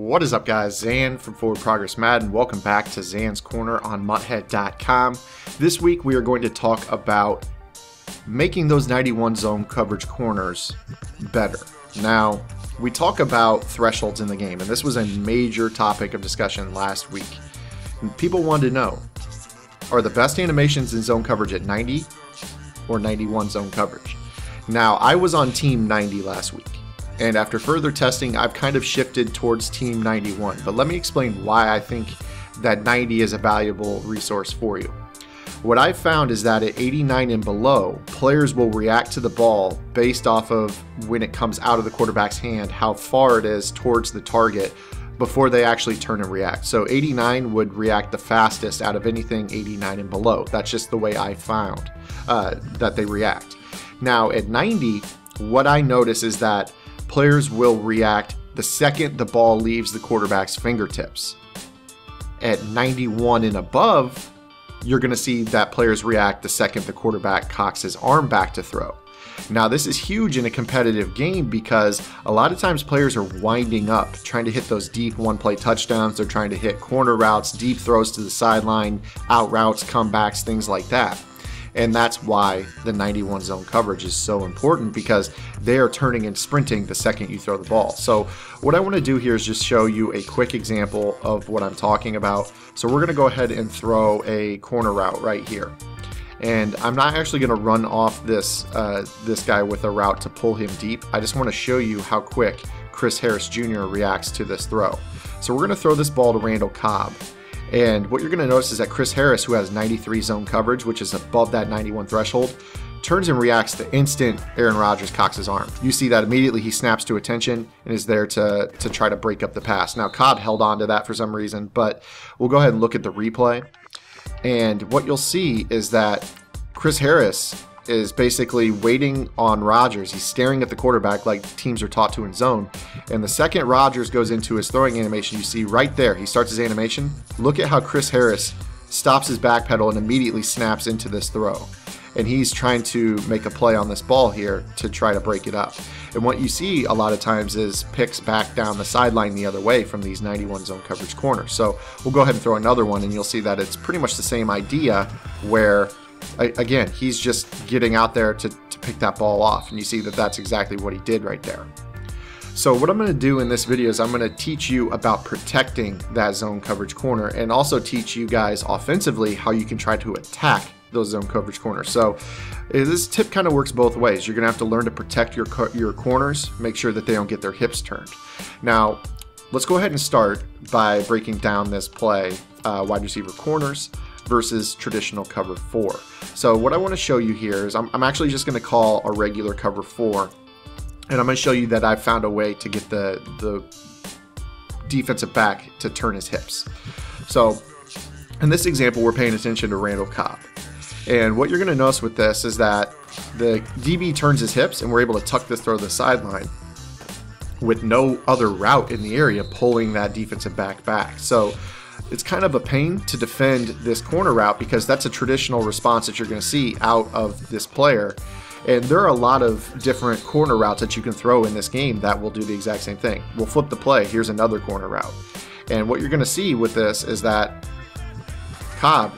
What is up, guys? Zan from Forward Progress Madden. Welcome back to Zan's Corner on MUThead.com. This week we are going to talk about making those 91 zone coverage corners better. Now, we talk about thresholds in the game, and this was a major topic of discussion last week. And people wanted to know, are the best animations in zone coverage at 90 or 91 zone coverage? Now, I was on Team 90 last week, and after further testing, I've kind of shifted towards Team 91. But let me explain why I think that 90 is a valuable resource for you. What I've found is that at 89 and below, players will react to the ball based off of when it comes out of the quarterback's hand, how far it is towards the target before they actually turn and react. So 89 would react the fastest out of anything 89 and below. That's just the way I found that they react. Now at 90, what I notice is that players will react the second the ball leaves the quarterback's fingertips. At 91 and above, you're going to see that players react the second the quarterback cocks his arm back to throw. Now, this is huge in a competitive game because a lot of times players are winding up, trying to hit those deep one-play touchdowns. They're trying to hit corner routes, deep throws to the sideline, out routes, comebacks, things like that. And that's why the 91 zone coverage is so important, because they are turning and sprinting the second you throw the ball. So what I want to do here is just show you a quick example of what I'm talking about. So we're going to go ahead and throw a corner route right here. And I'm not actually going to run off this guy with a route to pull him deep. I just want to show you how quick Chris Harris Jr. reacts to this throw. So we're going to throw this ball to Randall Cobbs. And what you're going to notice is that Chris Harris, who has 93 zone coverage, which is above that 91 threshold, turns and reacts the instant Aaron Rodgers cocks his arm. You see that immediately he snaps to attention and is there to try to break up the pass. Now, Cobb held on to that for some reason, but we'll go ahead and look at the replay. And what you'll see is that Chris Harris is basically waiting on Rodgers. He's staring at the quarterback like teams are taught to in zone. And the second Rodgers goes into his throwing animation, you see right there, he starts his animation. Look at how Chris Harris stops his back pedal and immediately snaps into this throw. And he's trying to make a play on this ball here to try to break it up. And what you see a lot of times is picks back down the sideline the other way from these 91 zone coverage corners. So we'll go ahead and throw another one, and you'll see that it's pretty much the same idea, where again, he's just getting out there to pick that ball off, and you see that that's exactly what he did right there. So what I'm going to do in this video is I'm going to teach you about protecting that zone coverage corner, and also teach you guys offensively how you can try to attack those zone coverage corners. So this tip kind of works both ways. You're going to have to learn to protect your corners, make sure that they don't get their hips turned. Now, let's go ahead and start by breaking down this play, wide receiver corners versus traditional cover 4. So what I want to show you here is I'm actually just going to call a regular cover 4, and I'm going to show you that I've found a way to get the defensive back to turn his hips. So in this example, we're paying attention to Randall Cobbs. And what you're going to notice with this is that the DB turns his hips, and we're able to tuck this throw to the sideline with no other route in the area pulling that defensive back. So it's kind of a pain to defend this corner route, because that's a traditional response that you're going to see out of this player. And there are a lot of different corner routes that you can throw in this game that will do the exact same thing. We'll flip the play. Here's another corner route. And what you're going to see with this is that Cobb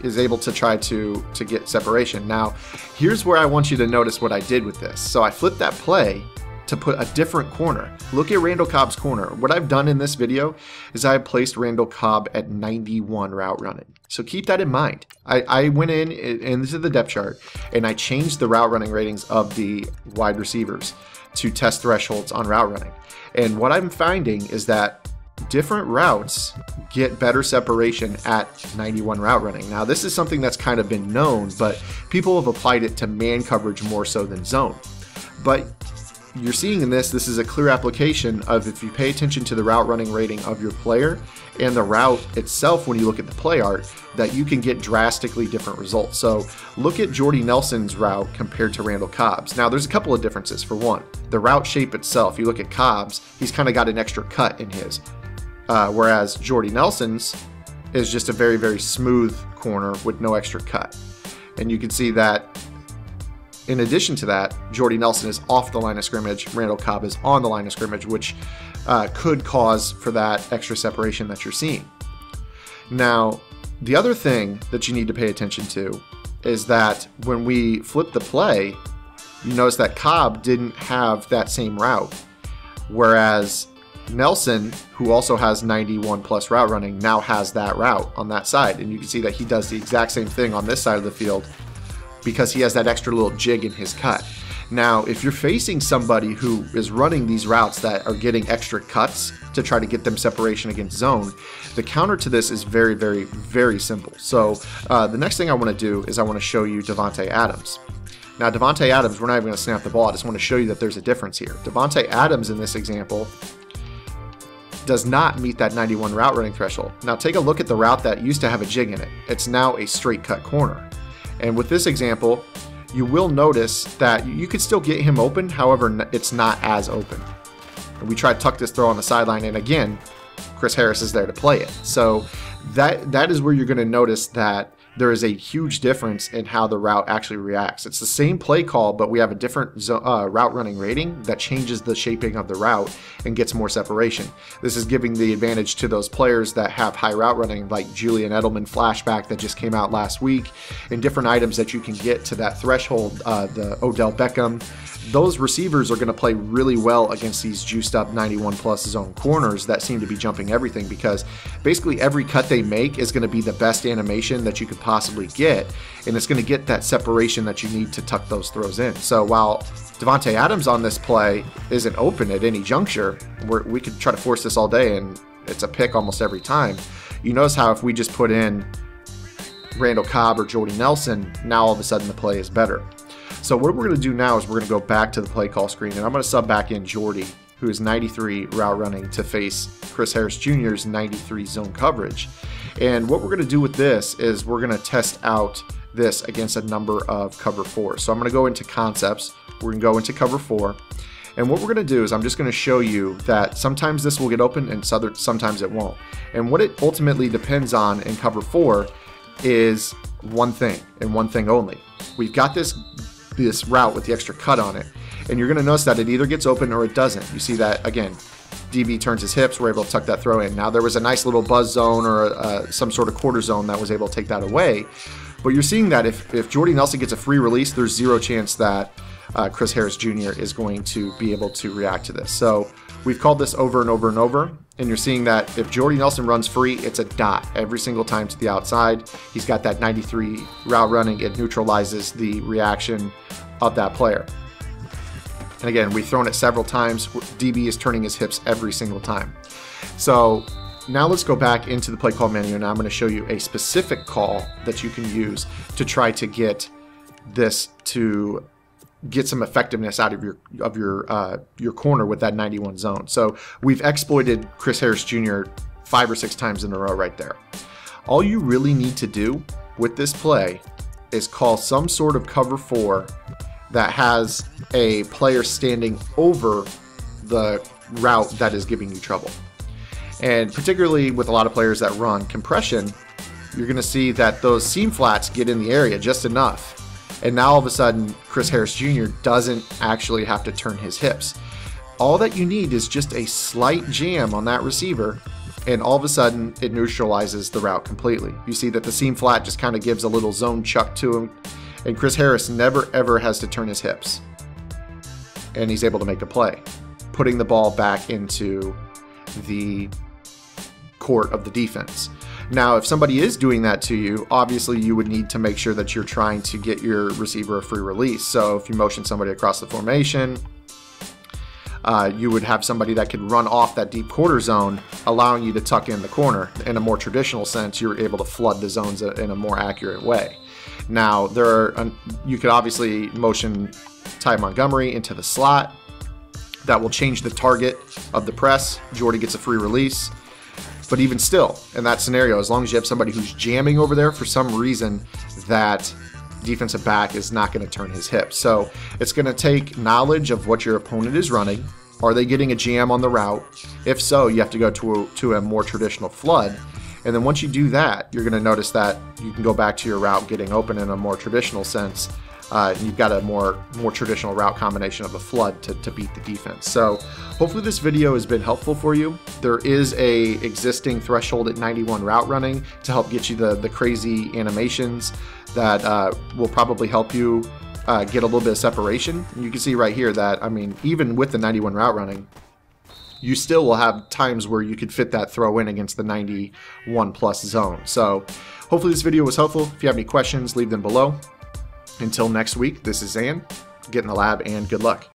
is able to try to get separation. Now, here's where I want you to notice what I did with this. So I flipped that play to put a different corner. Look at Randall Cobb's corner. What I've done in this video is I placed Randall Cobb at 91 route running. So keep that in mind. I went into the depth chart and I changed the route running ratings of the wide receivers to test thresholds on route running. And what I'm finding is that different routes get better separation at 91 route running. Now, this is something that's kind of been known, but people have applied it to man coverage more so than zone. But you're seeing in this is a clear application of, if you pay attention to the route running rating of your player and the route itself when you look at the play art, that you can get drastically different results. So look at Jordy Nelson's route compared to Randall Cobbs. Now, there's a couple of differences. For one, the route shape itself. You look at Cobbs, he's kind of got an extra cut in his, whereas Jordy Nelson's is just a very, very smooth corner with no extra cut. And you can see that In addition to that, Jordy Nelson is off the line of scrimmage, Randall Cobb is on the line of scrimmage, which could cause for that extra separation that you're seeing. Now, the other thing that you need to pay attention to is that when we flip the play, you notice that Cobb didn't have that same route, whereas Nelson, who also has 91 plus route running, now has that route on that side. And you can see that he does the exact same thing on this side of the field because he has that extra little jig in his cut. Now, if you're facing somebody who is running these routes that are getting extra cuts to try to get them separation against zone, the counter to this is very, very, very simple. So the next thing I want to do is I want to show you Davante Adams. Now, Davante Adams, we're not even going to snap the ball. I just want to show you that there's a difference here. Davante Adams in this example does not meet that 91 route running threshold. Now, take a look at the route that used to have a jig in it. It's now a straight cut corner. And with this example, you will notice that you could still get him open, however, it's not as open. And we tried to tuck this throw on the sideline, and again, Chris Harris is there to play it. So that is where you're going to notice that there is a huge difference in how the route actually reacts. It's the same play call, but we have a different route running rating that changes the shaping of the route and gets more separation. This is giving the advantage to those players that have high route running, like Julian Edelman flashback that just came out last week, and different items that you can get to that threshold, the Odell Beckham. Those receivers are going to play really well against these juiced up 91 plus zone corners that seem to be jumping everything, because basically every cut they make is going to be the best animation that you could possibly get, and it's going to get that separation that you need to tuck those throws in. So while Davante Adams on this play isn't open at any juncture, we could try to force this all day and it's a pick almost every time. You notice how if we just put in Randall Cobb or Jordy Nelson, now all of a sudden the play is better. So what we're going to do now is we're going to go back to the play call screen, and I'm going to sub back in Jordy, who is 93 route running, to face Chris Harris Jr.'s 93 zone coverage. And what we're going to do with this is we're going to test out this against a number of cover 4. So I'm going to go into concepts. We're going to go into cover 4. And what we're going to do is I'm just going to show you that sometimes this will get open and sometimes it won't. And what it ultimately depends on in cover 4 is one thing and one thing only. We've got this route with the extra cut on it, and you're going to notice that it either gets open or it doesn't. You see that again, DB turns his hips, we're able to tuck that throw in. Now there was a nice little buzz zone or some sort of quarter zone that was able to take that away, but you're seeing that if Jordy Nelson gets a free release, there's zero chance that Chris Harris Jr. is going to be able to react to this. So we've called this over and over and over, and you're seeing that if Jordy Nelson runs free, it's a dot every single time to the outside. He's got that 93 route running. It neutralizes the reaction of that player. And again, we've thrown it several times. DB is turning his hips every single time. So now let's go back into the play call menu, and I'm going to show you a specific call that you can use to try to get this to get some effectiveness out of your corner with that 91 zone. So we've exploited Chris Harris Jr. 5 or 6 times in a row right there. All you really need to do with this play is call some sort of cover 4 that has a player standing over the route that is giving you trouble. And particularly with a lot of players that run compression, you're going to see that those seam flats get in the area just enough. And now all of a sudden, Chris Harris Jr. doesn't actually have to turn his hips. All that you need is just a slight jam on that receiver, and all of a sudden, it neutralizes the route completely. You see that the seam flat just kind of gives a little zone chuck to him, and Chris Harris never ever has to turn his hips. And he's able to make the play, putting the ball back into the court of the defense. Now, if somebody is doing that to you, obviously you would need to make sure that you're trying to get your receiver a free release. So if you motion somebody across the formation, you would have somebody that could run off that deep quarter zone, allowing you to tuck in the corner. In a more traditional sense, you're able to flood the zones in a more accurate way. Now, you could obviously motion Ty Montgomery into the slot. That will change the target of the press. Jordy gets a free release. But even still, in that scenario, as long as you have somebody who's jamming over there, for some reason, that defensive back is not going to turn his hips. So it's going to take knowledge of what your opponent is running. Are they getting a jam on the route? If so, you have to go to a more traditional flood. And then once you do that, you're going to notice that you can go back to your route getting open in a more traditional sense and you've got a more traditional route combination of a flood to beat the defense. So hopefully this video has been helpful for you. There is a existing threshold at 91 route running to help get you the crazy animations that will probably help you get a little bit of separation. And you can see right here that, I mean, even with the 91 route running, you still will have times where you could fit that throw in against the 91 plus zone. So hopefully this video was helpful. If you have any questions, leave them below. Until next week, this is Zan. Get in the lab and good luck.